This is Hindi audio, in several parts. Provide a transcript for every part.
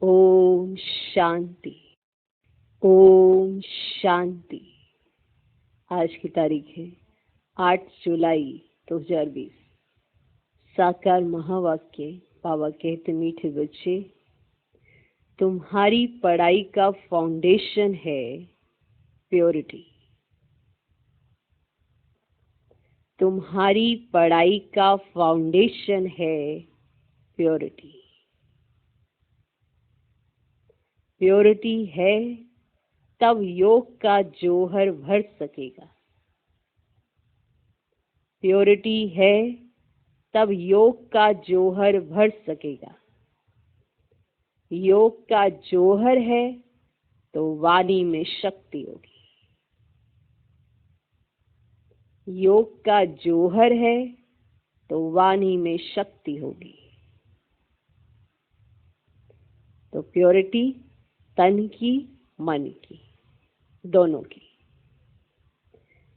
ओम शांति। ओम शांति। आज की तारीख है 8 जुलाई 2020। साकार महावाक्य। बाबा कहते, मीठे बच्चे, तुम्हारी पढ़ाई का फाउंडेशन है प्योरिटी। तुम्हारी पढ़ाई का फाउंडेशन है प्योरिटी। प्योरिटी है तब योग का जौहर भर सकेगा। प्योरिटी है तब योग का जौहर भर सकेगा। योग का जौहर है तो वाणी में शक्ति होगी। योग का जौहर है तो वाणी में शक्ति होगी। तो प्योरिटी तन की, मन की, दोनों की।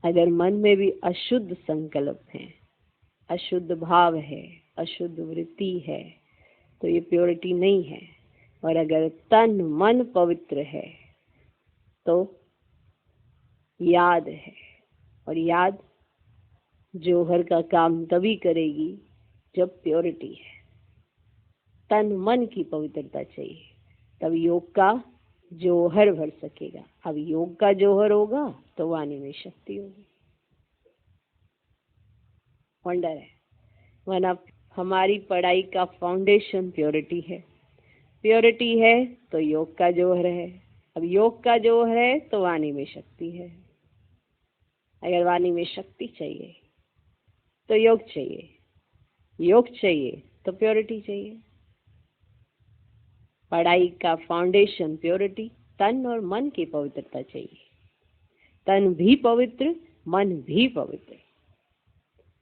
अगर मन में भी अशुद्ध संकल्प है, अशुद्ध भाव है, अशुद्ध वृत्ति है, तो ये प्योरिटी नहीं है। और अगर तन मन पवित्र है तो याद है, और याद जौहर का काम तभी करेगी जब प्योरिटी है। तन मन की पवित्रता चाहिए, तब योग का जौहर भर सकेगा। अब योग का जौहर होगा तो वाणी में शक्ति होगी। वंडर है वरना हमारी पढ़ाई का फाउंडेशन प्योरिटी है। प्योरिटी है तो योग का जौहर है। अब योग का जौहर है तो वाणी में शक्ति है। अगर वाणी में शक्ति चाहिए तो योग चाहिए, योग चाहिए तो प्योरिटी चाहिए। पढ़ाई का फाउंडेशन प्योरिटी, तन और मन की पवित्रता चाहिए। तन भी पवित्र, मन भी पवित्र।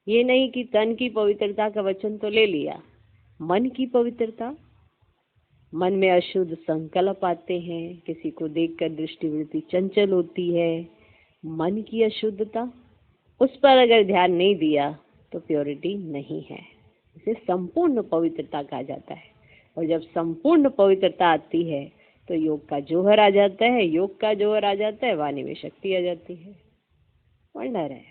ये नहीं कि तन की पवित्रता का वचन तो ले लिया, मन की पवित्रता। मन में अशुद्ध संकल्प आते हैं, किसी को देखकर दृष्टिवृत्ति चंचल होती है। मन की अशुद्धता, उस पर अगर ध्यान नहीं दिया तो प्योरिटी नहीं है। इसे संपूर्ण पवित्रता कहा जाता है। और जब संपूर्ण पवित्रता आती है तो योग का जौहर आ जाता है। योग का जौहर आ जाता है, वाणी में शक्ति आ जाती है। वंडर है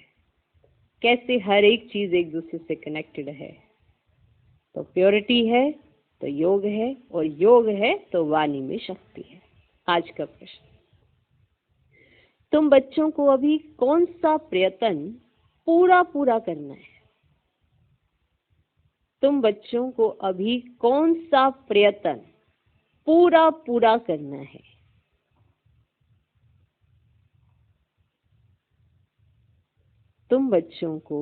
कैसे हर एक चीज एक दूसरे से कनेक्टेड है। तो प्योरिटी है तो योग है, और योग है तो वाणी में शक्ति है। आज का प्रश्न, तुम बच्चों को अभी कौन सा प्रयत्न पूरा करना है? तुम बच्चों को अभी कौन सा प्रयत्न पूरा करना है? तुम बच्चों को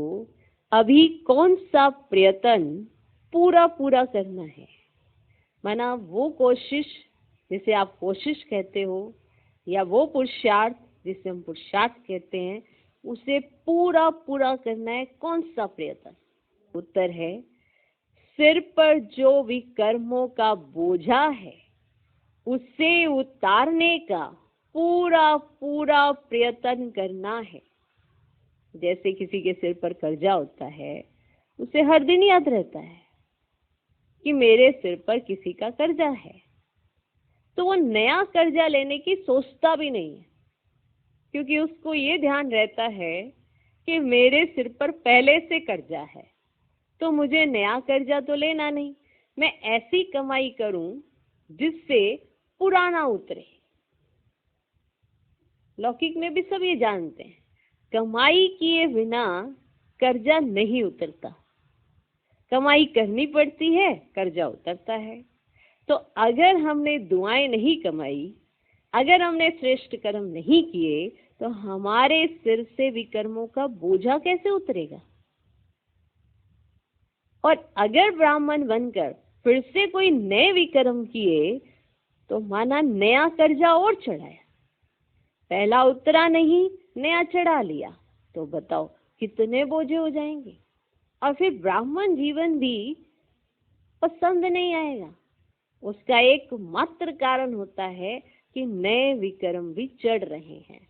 अभी कौन सा प्रयत्न पूरा करना है? माना वो कोशिश जिसे आप कोशिश कहते हो, या वो पुरुषार्थ जिसे हम पुरुषार्थ कहते हैं, उसे पूरा करना है। कौन सा प्रयत्न? उत्तर है, सिर पर जो विकर्मों का बोझा है उसे उतारने का पूरा प्रयत्न करना है। जैसे किसी के सिर पर कर्जा होता है, उसे हर दिन याद रहता है कि मेरे सिर पर किसी का कर्जा है, तो वो नया कर्जा लेने की सोचता भी नहीं है, क्योंकि उसको ये ध्यान रहता है कि मेरे सिर पर पहले से कर्जा है, तो मुझे नया कर्जा तो लेना नहीं। मैं ऐसी कमाई करूं जिससे पुराना उतरे। लौकिक में भी सब ये जानते हैं, कमाई किए बिना कर्जा नहीं उतरता। कमाई करनी पड़ती है, कर्जा उतरता है। तो अगर हमने दुआएं नहीं कमाई, अगर हमने श्रेष्ठ कर्म नहीं किए, तो हमारे सिर से विकर्मों का बोझा कैसे उतरेगा? और अगर ब्राह्मण बनकर फिर से कोई नए विकर्म किए तो माना नया कर्जा और चढ़ाया। पहला उतरा नहीं, नया चढ़ा लिया, तो बताओ कितने बोझे हो जाएंगे। और फिर ब्राह्मण जीवन भी पसंद नहीं आएगा। उसका एक मात्र कारण होता है कि नए विकर्म भी चढ़ रहे हैं।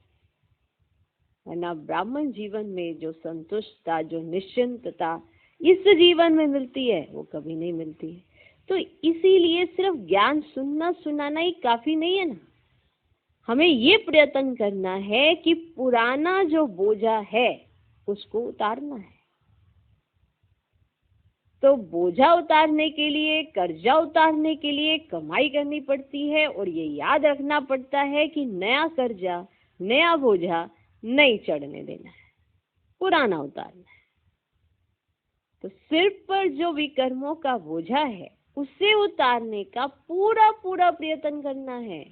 वरना ब्राह्मण जीवन में जो संतुष्टता, जो निश्चिंतता इस जीवन में मिलती है, वो कभी नहीं मिलती है। तो इसीलिए सिर्फ ज्ञान सुनना सुनाना ही काफी नहीं है ना, हमें ये प्रयत्न करना है कि पुराना जो बोझा है उसको उतारना है। तो बोझा उतारने के लिए, कर्जा उतारने के लिए कमाई करनी पड़ती है, और ये याद रखना पड़ता है कि नया कर्जा, नया बोझा नहीं चढ़ने देना है, पुराना उतारना है। तो सिर पर जो विकर्मों का बोझा है उसे उतारने का पूरा पूरा प्रयत्न करना है।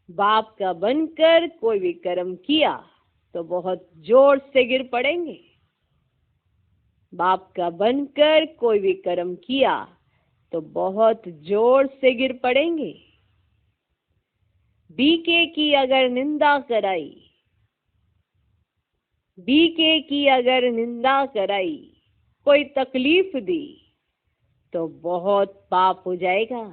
बाप का बनकर कोई भी कर्म किया तो बहुत जोर से गिर पड़ेंगे। बाप का बनकर कोई भी कर्म किया तो बहुत जोर से गिर पड़ेंगे। बीके की अगर निंदा कराई, बीके की अगर निंदा कराई, कोई तकलीफ दी तो बहुत पाप हो जाएगा।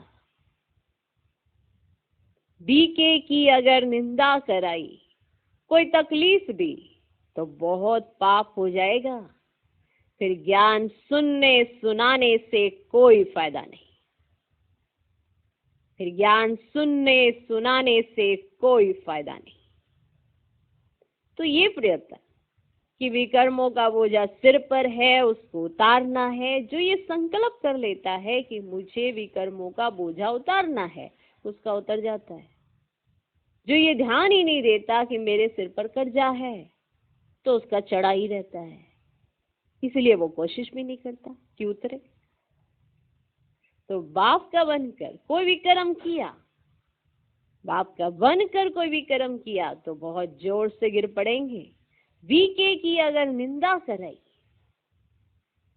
बीके की अगर निंदा कराई, कोई तकलीफ दी तो बहुत पाप हो जाएगा। फिर ज्ञान सुनने सुनाने से कोई फायदा नहीं। फिर ज्ञान सुनने सुनाने से कोई फायदा नहीं। तो ये प्रयत्न कि विकर्मों का बोझा सिर पर है उसको उतारना है, जो ये संकल्प कर लेता है कि मुझे विकर्मों का बोझा उतारना है, उसका उतर जाता है। जो ये ध्यान ही नहीं देता कि मेरे सिर पर कर्जा है, तो उसका चढ़ा ही रहता है, इसलिए वो कोशिश भी नहीं करता कि उतरे। तो बाप का बनकर कोई भी कर्म किया, बाप का बनकर कोई भी कर्म किया तो बहुत जोर से गिर पड़ेंगे। वीके की अगर निंदा कराई,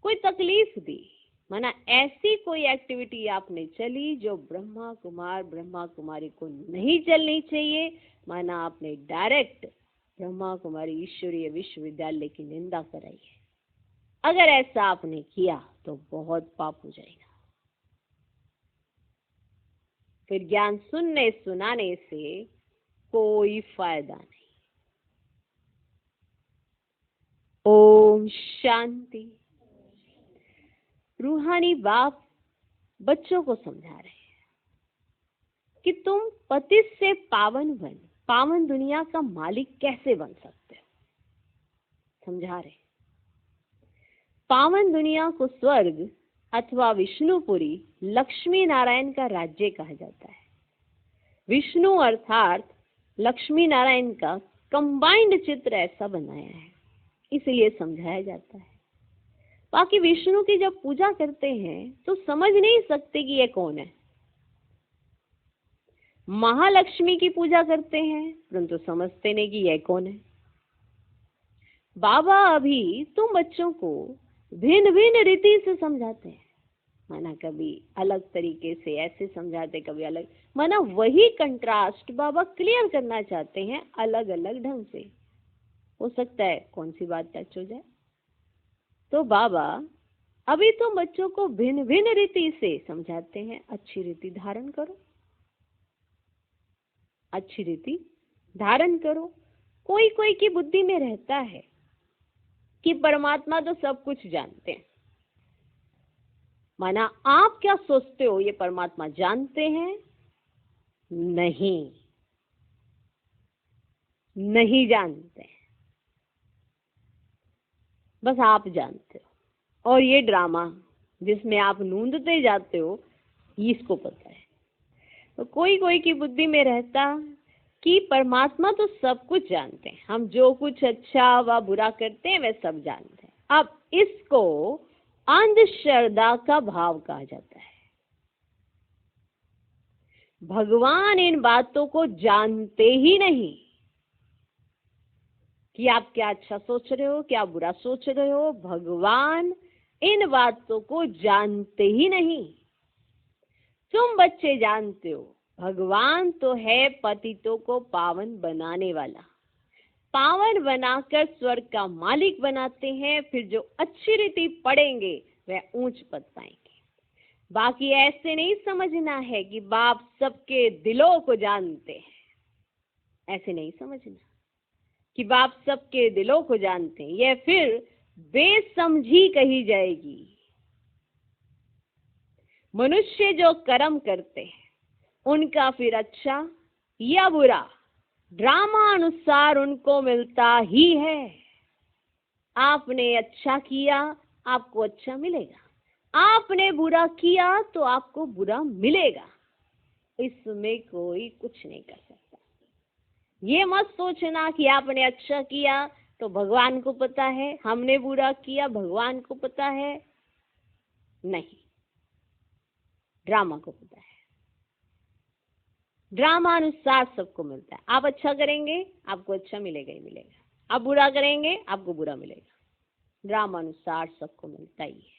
कोई तकलीफ दी, माना ऐसी कोई एक्टिविटी आपने चली जो ब्रह्मा कुमार ब्रह्मा कुमारी को नहीं चलनी चाहिए, माना आपने डायरेक्ट ब्रह्मा कुमारी ईश्वरीय विश्वविद्यालय की निंदा कराई है, अगर ऐसा आपने किया तो बहुत पाप हो जाएगा। फिर ज्ञान सुनने सुनाने से कोई फायदा नहीं। ओम शांति। रूहानी बाप बच्चों को समझा रहे हैं कि तुम पतित से पावन बन, पावन दुनिया का मालिक कैसे बन सकते हो। समझा रहे, पावन दुनिया को स्वर्ग अथवा विष्णुपुरी, लक्ष्मी नारायण का राज्य कहा जाता है। विष्णु अर्थात लक्ष्मी नारायण का कंबाइंड चित्र ऐसा बनाया है, इसलिए समझाया जाता है। बाकी विष्णु की जब पूजा करते हैं तो समझ नहीं सकते कि ये कौन है। महालक्ष्मी की पूजा करते हैं परंतु समझते नहीं कि यह कौन है। बाबा अभी तुम बच्चों को भिन्न भिन्न रीति से समझाते हैं, माना कभी अलग तरीके से ऐसे समझाते, कभी अलग, माना वही कंट्रास्ट बाबा क्लियर करना चाहते हैं अलग अलग ढंग से। हो सकता है कौन सी बात टच हो जाए। तो बाबा अभी तुम बच्चों को भिन्न भिन्न रीति से समझाते हैं, अच्छी रीति धारण करो, अच्छी रीति धारण करो। कोई कोई की बुद्धि में रहता है कि परमात्मा तो सब कुछ जानते हैं, माना आप क्या सोचते हो ये परमात्मा जानते हैं? नहीं, नहीं जानते हैं, बस आप जानते हो। और ये ड्रामा जिसमें आप नूंदते जाते हो, इसको पता है। तो कोई कोई की बुद्धि में रहता कि परमात्मा तो सब कुछ जानते हैं, हम जो कुछ अच्छा व बुरा करते हैं वह सब जानते हैं। अब इसको अंधश्रद्धा का भाव कहा जाता है। भगवान इन बातों को जानते ही नहीं कि आप क्या अच्छा सोच रहे हो, क्या बुरा सोच रहे हो। भगवान इन बातों को जानते ही नहीं। तुम बच्चे जानते हो भगवान तो है पतितों को पावन बनाने वाला, पावन बनाकर स्वर्ग का मालिक बनाते हैं। फिर जो अच्छी रीति पढ़ेंगे वह ऊंच पद पाएंगे। बाकी ऐसे नहीं समझना है कि बाप सबके दिलों को जानते हैं, ऐसे नहीं समझना कि बाप सबके दिलों को जानते हैं, यह फिर बेसमझी कही जाएगी। मनुष्य जो कर्म करते हैं उनका फिर अच्छा या बुरा ड्रामा अनुसार उनको मिलता ही है। आपने अच्छा किया आपको अच्छा मिलेगा, आपने बुरा किया तो आपको बुरा मिलेगा। इसमें कोई कुछ नहीं कर सकता। ये मत सोचना कि आपने अच्छा किया तो भगवान को पता है, हमने बुरा किया भगवान को पता है। नहीं, ड्रामा को पता है। ड्रामा अनुसार सबको मिलता है। आप अच्छा करेंगे आपको अच्छा मिलेगा ही मिलेगा, आप बुरा करेंगे आपको बुरा मिलेगा। ड्रामा अनुसार सबको मिलता ही है।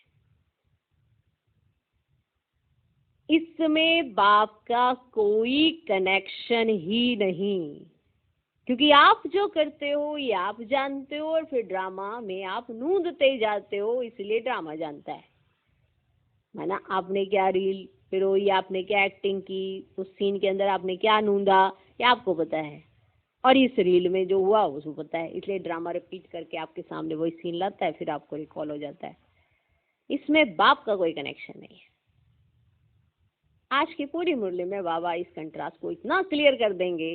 इसमें बाप का कोई कनेक्शन ही नहीं, क्योंकि आप जो करते हो ये आप जानते हो और फिर ड्रामा में आप नूंदते जाते हो, इसलिए ड्रामा जानता है। माना आपने क्या रील पिरोई, आपने क्या एक्टिंग की, उस सीन के अंदर आपने क्या नूंदा ये आपको पता है, और इस रील में जो हुआ उसको पता है, इसलिए ड्रामा रिपीट करके आपके सामने वही सीन लाता है, फिर आपको रिकॉल हो जाता है। इसमें बाप का कोई कनेक्शन नहीं है। आज की पूरी मुरली में बाबा इस कंट्रास्ट को इतना क्लियर कर देंगे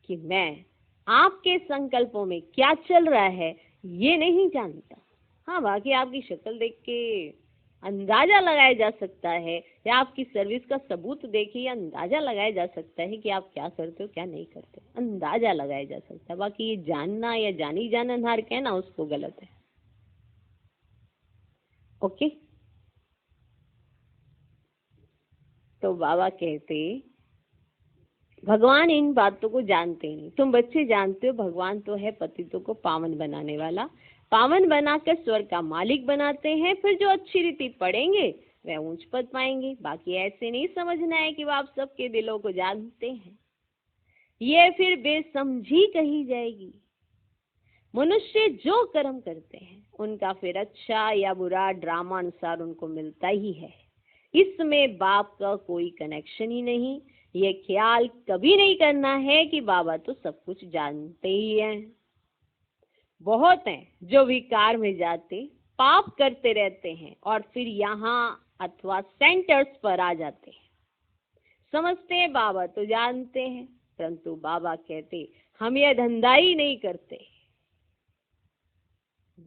कि मैं आपके संकल्पों में क्या चल रहा है ये नहीं जानता। हाँ, बाकी आपकी शक्ल देख के अंदाजा लगाया जा सकता है, या आपकी सर्विस का सबूत देख के अंदाजा लगाया जा सकता है कि आप क्या करते हो क्या नहीं करते, अंदाजा लगाया जा सकता है। बाकी ये जानना या जानी जाननहार कहना उसको गलत है। ओके, तो बाबा कहते भगवान इन बातों को जानते नहीं। तुम बच्चे जानते हो भगवान तो है पतितों को पावन बनाने वाला, पावन बनाकर स्वर्ग का मालिक बनाते हैं। फिर जो अच्छी रीति पढ़ेंगे वह ऊंच पद पाएंगे। बाकी ऐसे नहीं समझना है कि वह आप सबके दिलों को जानते हैं, ये फिर बेसमझी कही जाएगी। मनुष्य जो कर्म करते हैं उनका फिर अच्छा या बुरा ड्रामा अनुसार उनको मिलता ही है। इसमें बाप का कोई कनेक्शन ही नहीं। ये ख्याल कभी नहीं करना है कि बाबा तो सब कुछ जानते ही हैं। बहुत हैं जो विकार में जाते पाप करते रहते हैं और फिर यहाँ अथवा सेंटर्स पर आ जाते हैं, समझते हैं बाबा तो जानते हैं, परंतु बाबा कहते हम ये धंधा ही नहीं करते।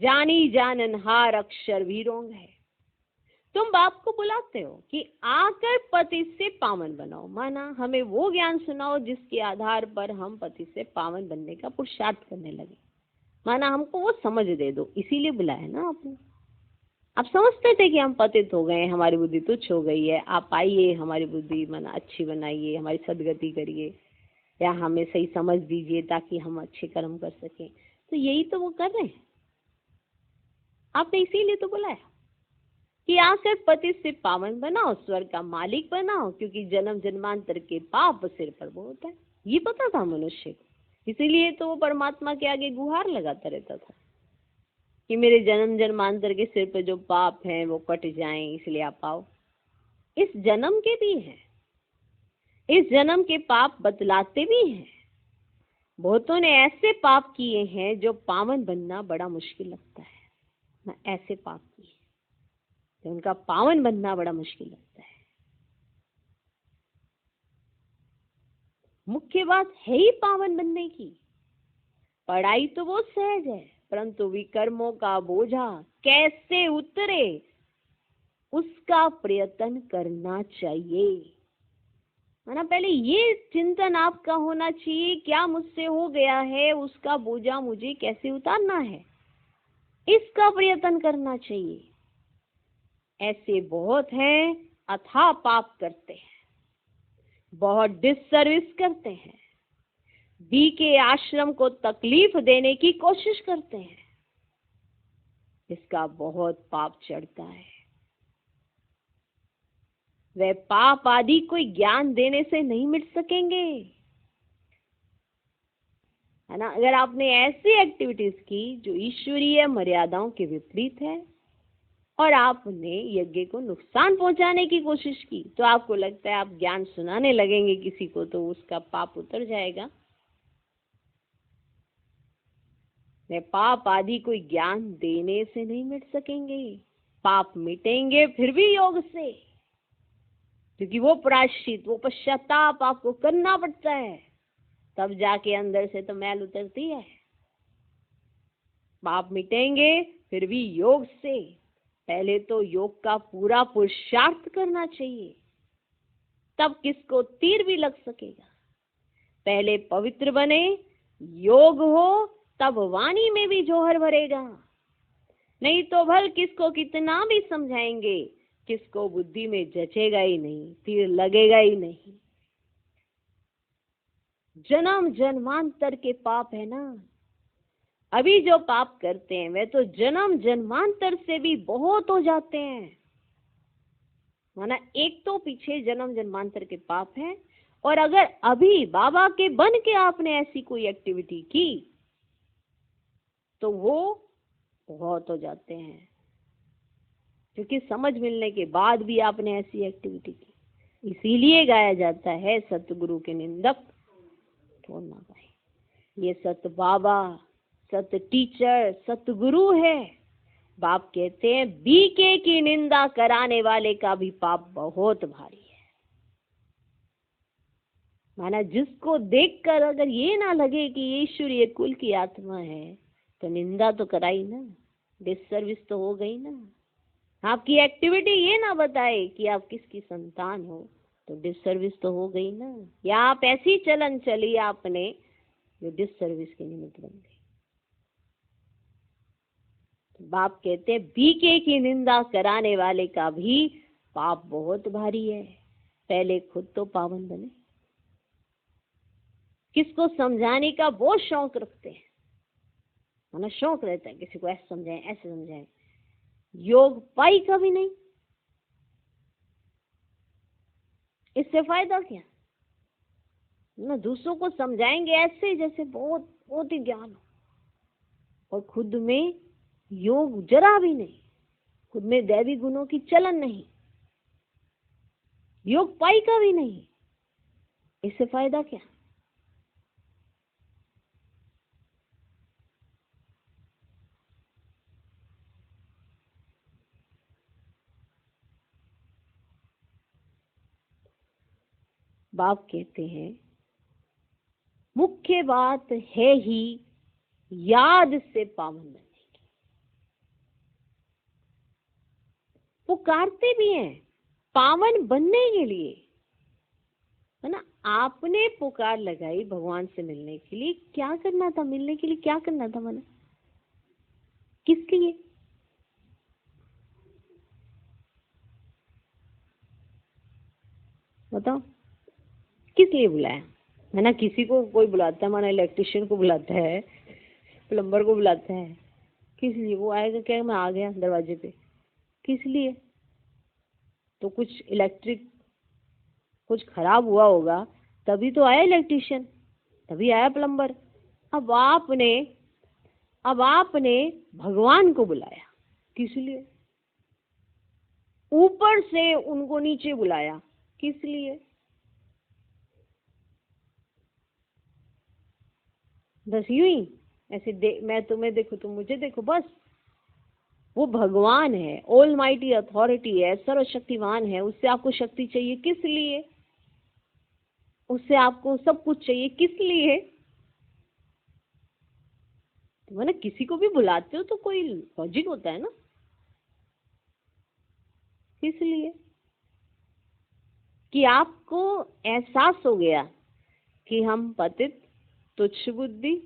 जानी जाननहार अक्षर भी रोंग है। तुम बाप को बुलाते हो कि आकर पति से पावन बनाओ, माना हमें वो ज्ञान सुनाओ जिसके आधार पर हम पति से पावन बनने का पुरुषार्थ करने लगे। माना हमको वो समझ दे दो, इसीलिए बुलाया ना आपने। आप समझते थे कि हम पतित हो गए, हमारी बुद्धि तुच्छ हो गई है, आप आइए हमारी बुद्धि माना अच्छी बनाइए, हमारी सदगति करिए, या हमें सही समझ दीजिए ताकि हम अच्छे कर्म कर सकें। तो यही तो वो कर रहे हैं, आपने इसीलिए तो बुलाया कि आकर पति से पावन बनाओ, स्वर्ग का मालिक बनाओ, क्योंकि जन्म जन्मांतर के पाप सिर पर बहुत है। ये पता था मनुष्य को, इसीलिए तो वो परमात्मा के आगे गुहार लगाता रहता था कि मेरे जन्म जन्मांतर के सिर पर जो पाप हैं वो कट जाएं, इसलिए आप आओ। इस जन्म के भी हैं, इस जन्म के पाप बतलाते भी हैं। बहुतों ने ऐसे पाप किए हैं जो पावन बनना बड़ा मुश्किल लगता है ना, ऐसे पाप किए तो उनका पावन बनना बड़ा मुश्किल लगता है। मुख्य बात है ही पावन बनने की। पढ़ाई तो वो सहज है, परंतु विकर्मों का बोझा कैसे उतरे उसका प्रयत्न करना चाहिए। है ना, पहले ये चिंतन आपका होना चाहिए, क्या मुझसे हो गया है, उसका बोझा मुझे कैसे उतारना है, इसका प्रयत्न करना चाहिए। ऐसे बहुत हैं अथाह पाप करते हैं, बहुत डिससर्विस करते हैं, बी के आश्रम को तकलीफ देने की कोशिश करते हैं, इसका बहुत पाप चढ़ता है। वे पाप आदि कोई ज्ञान देने से नहीं मिट सकेंगे। है ना, अगर आपने ऐसी एक्टिविटीज की जो ईश्वरीय मर्यादाओं के विपरीत है और आपने यज्ञ को नुकसान पहुंचाने की कोशिश की, तो आपको लगता है आप ज्ञान सुनाने लगेंगे किसी को तो उसका पाप उतर जाएगा। वे पाप आदि कोई ज्ञान देने से नहीं मिट सकेंगे। पाप मिटेंगे फिर भी योग से। क्योंकि वो प्रायश्चित, वो पश्चाताप आपको करना पड़ता है, तब जाके अंदर से तो मैल उतरती है। पाप मिटेंगे फिर भी योग से। पहले तो योग का पूरा पुरुषार्थ करना चाहिए, तब किसको तीर भी लग सकेगा। पहले पवित्र बने, योग हो, तब वाणी में भी जौहर भरेगा। नहीं तो भल किसको कितना भी समझाएंगे, किसको बुद्धि में जचेगा ही नहीं, तीर लगेगा ही नहीं। जन्म जन्मांतर के पाप है ना। अभी जो पाप करते हैं वे तो जन्म जन्मांतर से भी बहुत हो जाते हैं। माना एक तो पीछे जन्म जन्मांतर के पाप हैं, और अगर अभी बाबा के बन के आपने ऐसी कोई एक्टिविटी की तो वो बहुत हो जाते हैं, क्योंकि समझ मिलने के बाद भी आपने ऐसी एक्टिविटी की। इसीलिए गाया जाता है सतगुरु के निंदक छोड़ ना पाए। ये सत बाबा, सत टीचर, सतगुरु है। बाप कहते हैं बीके की निंदा कराने वाले का भी पाप बहुत भारी है। माना जिसको देखकर अगर ये ना लगे कि ये ईश्वरीय कुल की आत्मा है, तो निंदा तो कराई ना, डिससर्विस तो हो गई ना। आपकी एक्टिविटी ये ना बताए कि आप किसकी संतान हो, तो डिससर्विस तो हो गई ना। या आप ऐसी चलन चली आपने जो डिससर्विस के निमित्त बन गई। तो बाप कहते हैं बीके की निंदा कराने वाले का भी पाप बहुत भारी है। पहले खुद तो पावन बने। किसको समझाने का बहुत शौक रखते हैं, हमें शौक रहता है किसी को ऐसे समझाएं ऐसे समझाएं। योग पाई कभी नहीं, इससे फायदा क्या ना। दूसरों को समझाएंगे ऐसे जैसे बहुत बहुत ही ज्ञान हो, और खुद में योग जरा भी नहीं, खुद में दैवी गुणों की चलन नहीं, योग पाई का भी नहीं, इससे फायदा क्या। बाप कहते हैं मुख्य बात है ही याद से पावन बनने की। पुकारते भी हैं पावन बनने के लिए, है ना। आपने पुकार लगाई भगवान से मिलने के लिए, क्या करना था मिलने के लिए, क्या करना था मना, किस लिए। बताओ किस लिए बुलाया, है ना। किसी को कोई बुलाता है, माना इलेक्ट्रिशियन को बुलाता है, प्लम्बर को बुलाता है, किस लिए। वो आएगा क्या, मैं आ गया दरवाजे पे, किस लिए। तो कुछ इलेक्ट्रिक कुछ खराब हुआ होगा, तभी तो आया इलेक्ट्रिशियन, तभी आया प्लम्बर। अब आपने भगवान को बुलाया, किस लिए। ऊपर से उनको नीचे बुलाया, किस लिए। बस यूं ही ऐसे मैं तुम्हें देखो तुम मुझे देखो, बस। वो भगवान है, ऑल माइटी अथॉरिटी है, सर्वशक्तिवान है, उससे आपको शक्ति चाहिए किस लिए, उससे आपको सब कुछ चाहिए किस लिए। तो मैंने किसी को भी बुलाते हो तो कोई लॉजिक होता है ना, किस लिए। कि आपको एहसास हो गया कि हम पतित तुच्छ बुद्धि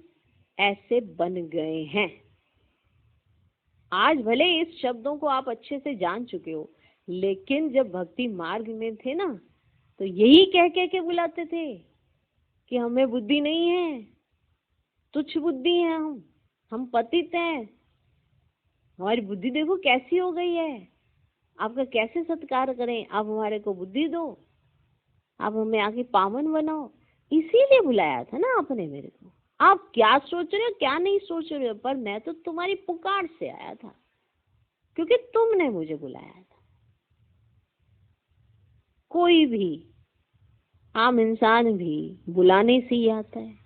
ऐसे बन गए हैं। आज भले इस शब्दों को आप अच्छे से जान चुके हो, लेकिन जब भक्ति मार्ग में थे ना, तो यही कह के बुलाते थे कि हमें बुद्धि नहीं है, तुच्छ बुद्धि है, हम पतित हैं, हमारी बुद्धि देखो कैसी हो गई है, आपका कैसे सत्कार करें, आप हमारे को बुद्धि दो, आप हमें आगे पावन बनाओ। इसीलिए बुलाया था ना आपने मेरे को। आप क्या सोच रहे हो क्या नहीं सोच रहे हो, पर मैं तो तुम्हारी पुकार से आया था, क्योंकि तुमने मुझे बुलाया था। कोई भी आम इंसान भी बुलाने से ही आता है,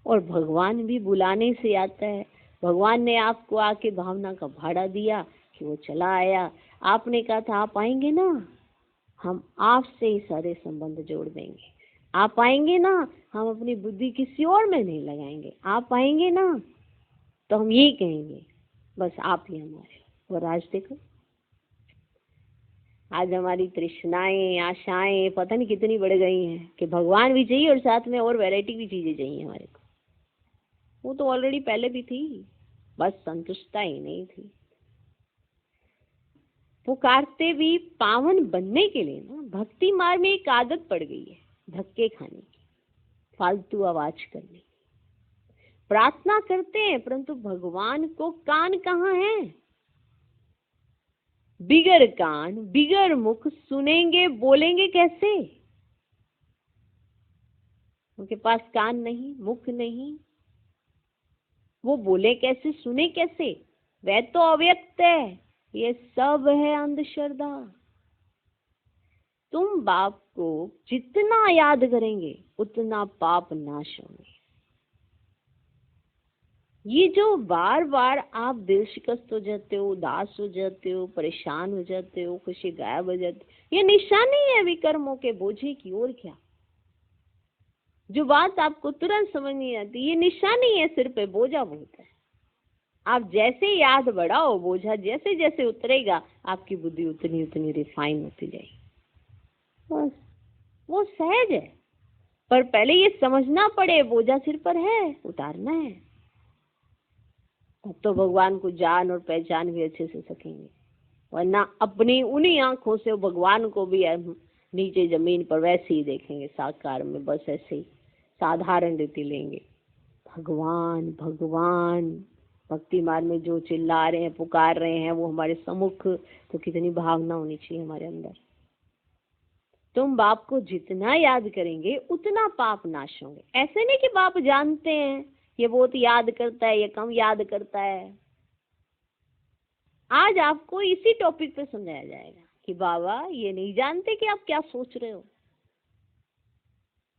और भगवान भी बुलाने से आता है। भगवान ने आपको आके भावना का भाड़ा दिया कि वो चला आया, आपने कहा था आप आएंगे ना, हम आपसे ही सारे संबंध जोड़ देंगे। आप आएंगे ना, हम अपनी बुद्धि किसी और में नहीं लगाएंगे। आप आएंगे ना तो हम यही कहेंगे बस आप ही हमारे हो। और आज देखो, आज हमारी तृष्णाएं, आशाएं पता नहीं कितनी बढ़ गई हैं कि भगवान भी चाहिए और साथ में और वैरायटी की चीजें चाहिए हमारे को। वो तो ऑलरेडी पहले भी थी, बस संतुष्टता ही नहीं थी। पुकारते भी पावन बनने के लिए ना, भक्ति मार्ग में एक आदत पड़ गई है धक्के खाने की, फालतू आवाज करने की। प्रार्थना करते हैं परंतु भगवान को कान कहाँ है? बिगर कान बिगर मुख सुनेंगे बोलेंगे कैसे? उनके पास कान नहीं, मुख नहीं, वो बोले कैसे, सुने कैसे? वह तो अव्यक्त है। ये सब है अंधश्रद्धा। तुम बाप को जितना याद करेंगे उतना पाप नाश होंगे। ये जो बार बार आप दिल शिकस्त हो जाते हो, उदास हो जाते हो, परेशान हो जाते हो, खुशी गायब हो जाती, ये निशानी है विकर्मों के बोझे की। और क्या? जो बात आपको तुरंत समझ नहीं आती, ये निशानी है सिर पे बोझा बहुत है। आप जैसे याद बढ़ाओ, बोझा जैसे जैसे उतरेगा, आपकी बुद्धि उतनी उतनी रिफाइन होती जाएगी। बस वो सहज है, पर पहले ये समझना पड़े बोझा सिर पर है, उतारना है। तब तो भगवान को जान और पहचान भी अच्छे से सकेंगे, वरना अपनी उन्हीं आंखों से भगवान को भी नीचे जमीन पर वैसे ही देखेंगे, साकार में बस ऐसे ही साधारण रीति लेंगे। भगवान भगवान भक्ति मार्ग में जो चिल्ला रहे हैं, पुकार रहे हैं, वो हमारे सम्मुख, तो कितनी भावना होनी चाहिए हमारे अंदर। तुम बाप को जितना याद करेंगे उतना पाप नाश होंगे। ऐसे नहीं कि बाप जानते हैं ये बहुत याद करता है, ये कम याद करता है। आज आपको इसी टॉपिक पे समझाया जाएगा कि बाबा ये नहीं जानते कि आप क्या सोच रहे हो।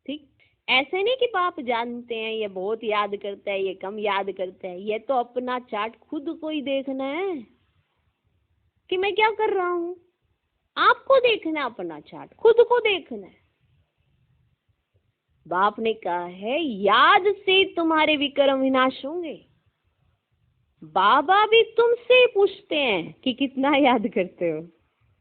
ठीक, ऐसे नहीं कि बाप जानते हैं ये बहुत याद करता है, ये कम याद करता है। ये तो अपना चार्ट खुद को ही देखना है कि मैं क्या कर रहा हूं। आपको देखना है, अपना चार्ट खुद को देखना है। बाप ने कहा है याद से तुम्हारे विक्रम विनाश होंगे। बाबा भी तुमसे पूछते हैं कि कितना याद करते हो।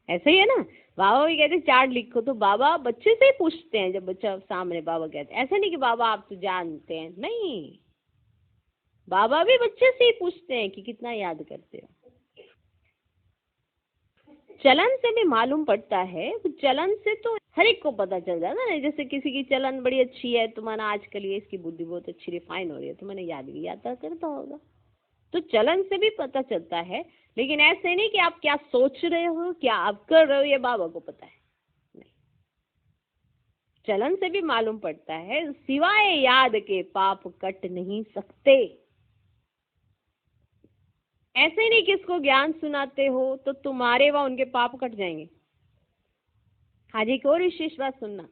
ऐसे ही है ना, बाबा भी कहते चार्ट लिखो, तो बाबा बच्चे से ही पूछते हैं। जब बच्चा सामने, बाबा कहते हैं, ऐसे नहीं कि बाबा आप तो जानते हैं, नहीं, बाबा भी बच्चे से ही पूछते हैं कि कितना याद करते हो। चलन से भी मालूम पड़ता है, चलन से तो हर एक को पता चल जाता है। जैसे किसी की चलन बड़ी अच्छी है, तो माना आजकल ये इसकी बुद्धि बहुत अच्छी रिफाइन हो रही है, तो मैंने याद भी याद करता होगा, तो चलन से भी पता चलता है। लेकिन ऐसे नहीं कि आप क्या सोच रहे हो, क्या आप कर रहे हो, ये बाबा को पता है, नहीं। चलन से भी मालूम पड़ता है, सिवाय याद के पाप कट नहीं सकते। ऐसे नहीं किसको ज्ञान सुनाते हो तो तुम्हारे व उनके पाप कट जाएंगे। आज एक और विशेष बात सुनना,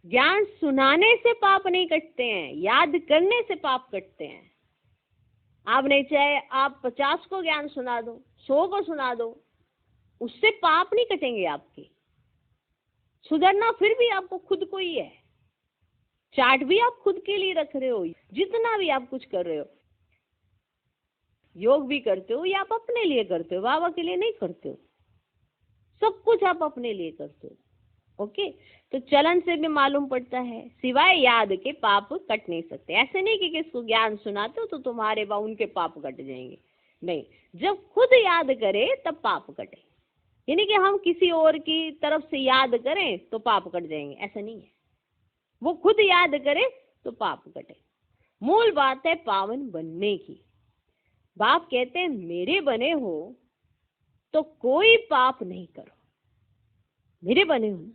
ज्ञान सुनाने से पाप नहीं कटते हैं, याद करने से पाप कटते हैं। आप नहीं चाहे आप 50 को ज्ञान सुना दो, 100 को सुना दो, उससे पाप नहीं कटेंगे आपके। सुधरना फिर भी आपको खुद को ही है। चार्ट भी आप खुद के लिए रख रहे हो, जितना भी आप कुछ कर रहे हो, योग भी करते हो या आप अपने लिए करते हो, बाबा के लिए नहीं करते हो। सब कुछ आप अपने लिए करते हो। ओके, तो चलन से भी मालूम पड़ता है, सिवाय याद के पाप कट नहीं सकते। ऐसे नहीं कि किसको ज्ञान सुनाते हो तो तुम्हारे व उनके पाप कट जाएंगे, नहीं। जब खुद याद करे तब पाप कटे, यानी कि हम किसी और की तरफ से याद करें तो पाप कट जाएंगे, ऐसा नहीं है। वो खुद याद करे तो पाप कटे। मूल बात है पावन बनने की। बाप कहते हैं मेरे बने हो तो कोई पाप नहीं करो। मेरे बने हो,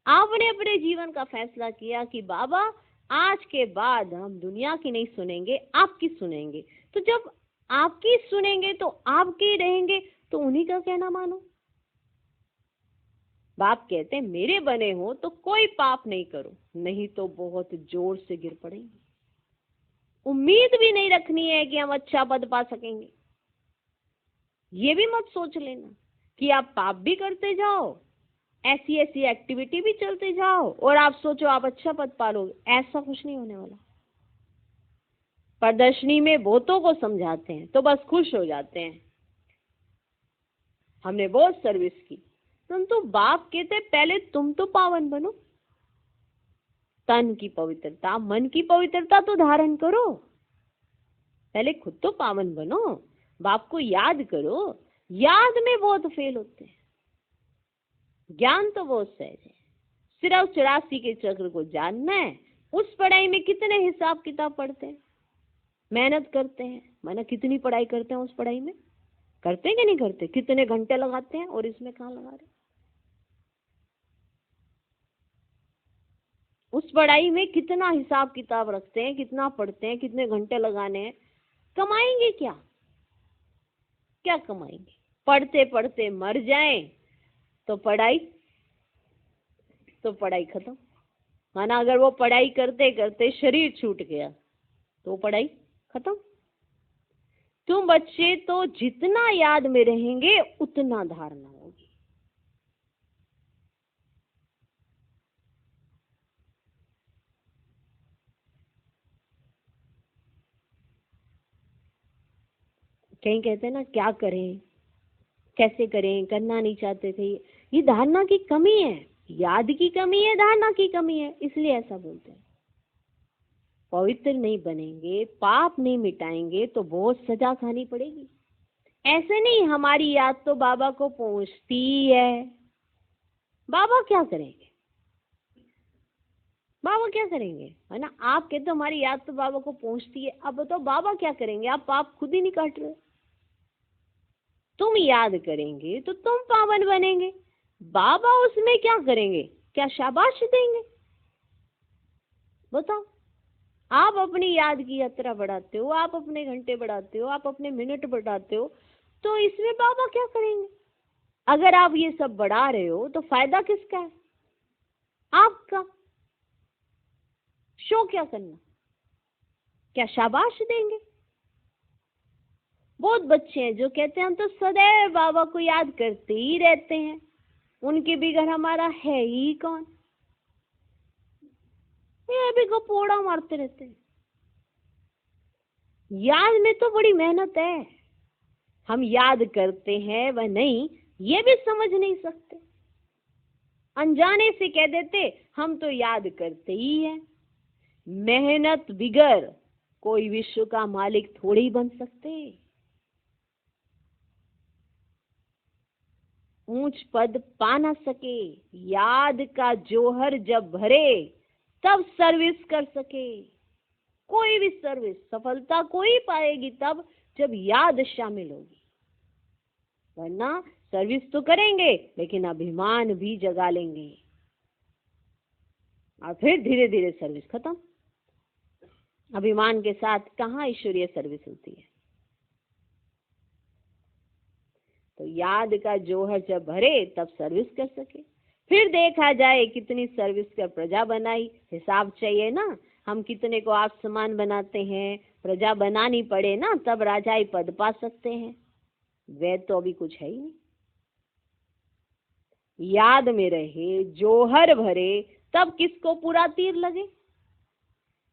आपने अपने जीवन का फैसला किया कि बाबा आज के बाद हम दुनिया की नहीं सुनेंगे, आपकी सुनेंगे। तो जब आपकी सुनेंगे तो आपके रहेंगे, तो उन्हीं का कहना मानो। बाप कहते हैं मेरे बने हो तो कोई पाप नहीं करो, नहीं तो बहुत जोर से गिर पड़ेंगे। उम्मीद भी नहीं रखनी है कि हम अच्छा पद पा सकेंगे। ये भी मत सोच लेना कि आप पाप भी करते जाओ ऐसी ऐसी एक्टिविटी भी चलते जाओ और आप सोचो आप अच्छा पद पालोगे, ऐसा कुछ नहीं होने वाला। प्रदर्शनी में बहुतों को समझाते हैं तो बस खुश हो जाते हैं, हमने बहुत सर्विस की। तुम तो बाप कहते पहले तुम तो पावन बनो, तन की पवित्रता, मन की पवित्रता तो धारण करो, पहले खुद तो पावन बनो, बाप को याद करो। याद में बहुत फेल होते हैं, ज्ञान तो बहुत सहज है, सिर्फ 84 के चक्र को जानना है। उस पढ़ाई में कितने हिसाब किताब पढ़ते हैं, मेहनत करते हैं, माना कितनी पढ़ाई करते हैं, उस पढ़ाई में करते हैं कि नहीं करते, कितने घंटे लगाते हैं, और इसमें कहाँ लगा रहे। उस पढ़ाई में कितना हिसाब किताब रखते हैं, कितना पढ़ते हैं, कितने घंटे लगाने हैं, कमाएंगे क्या, क्या कमाएंगे। पढ़ते पढ़ते मर जाएं तो पढ़ाई खत्म। माना अगर वो पढ़ाई करते करते शरीर छूट गया तो पढ़ाई खत्म। तुम बच्चे तो जितना याद में रहेंगे उतना धारणा होगी। कहीं कहते हैं ना क्या करें, कैसे करें, करना नहीं चाहते थे, ये धारणा की कमी है, याद की कमी है, धारणा की कमी है, इसलिए ऐसा बोलते हैं। पवित्र नहीं बनेंगे, पाप नहीं मिटाएंगे तो बहुत सजा खानी पड़ेगी। ऐसे नहीं हमारी याद तो बाबा को पहुंचती है, बाबा क्या करेंगे, बाबा क्या करेंगे, है ना। आप कहते हो हमारी याद तो बाबा को पहुंचती है, अब बताओ बाबा क्या करेंगे, आप पाप खुद ही नहीं काट रहे। तुम याद करेंगे तो तुम पावन बनेंगे, बाबा उसमें क्या करेंगे, क्या शाबाश देंगे, बताओ। आप अपनी याद की यात्रा बढ़ाते हो, आप अपने घंटे बढ़ाते हो, आप अपने मिनट बढ़ाते हो, तो इसमें बाबा क्या करेंगे। अगर आप ये सब बढ़ा रहे हो तो फायदा किसका है, आपका। शो क्या करना, क्या शाबाश देंगे। बहुत बच्चे हैं जो कहते हैं हम तो सदैव बाबा को याद करते ही रहते हैं, उनके बिगैर हमारा है ही कौन, ये भी गपोड़ा मारते रहते हैं। याद में तो बड़ी मेहनत है, हम याद करते हैं वह नहीं, ये भी समझ नहीं सकते, अनजाने से कह देते हम तो याद करते ही हैं। मेहनत बिगर कोई विश्व का मालिक थोड़ी बन सकते। ऊंच पद पा ना सके, याद का जोहर जब भरे तब सर्विस कर सके। कोई भी सर्विस सफलता कोई पाएगी तब जब याद शामिल होगी, वरना सर्विस तो करेंगे लेकिन अभिमान भी जगा लेंगे और फिर धीरे धीरे सर्विस खत्म। अभिमान के साथ कहाँ ईश्वरीय सर्विस होती है। तो याद का जोहर जब भरे तब सर्विस कर सके, फिर देखा जाए कितनी सर्विस कर प्रजा बनाई। हिसाब चाहिए ना, हम कितने को आप समान बनाते हैं, प्रजा बनानी पड़े ना तब राजाई पद पा सकते हैं, वे तो अभी कुछ है ही नहीं। याद में रहे, जोहर भरे, तब किसको पूरा तीर लगे।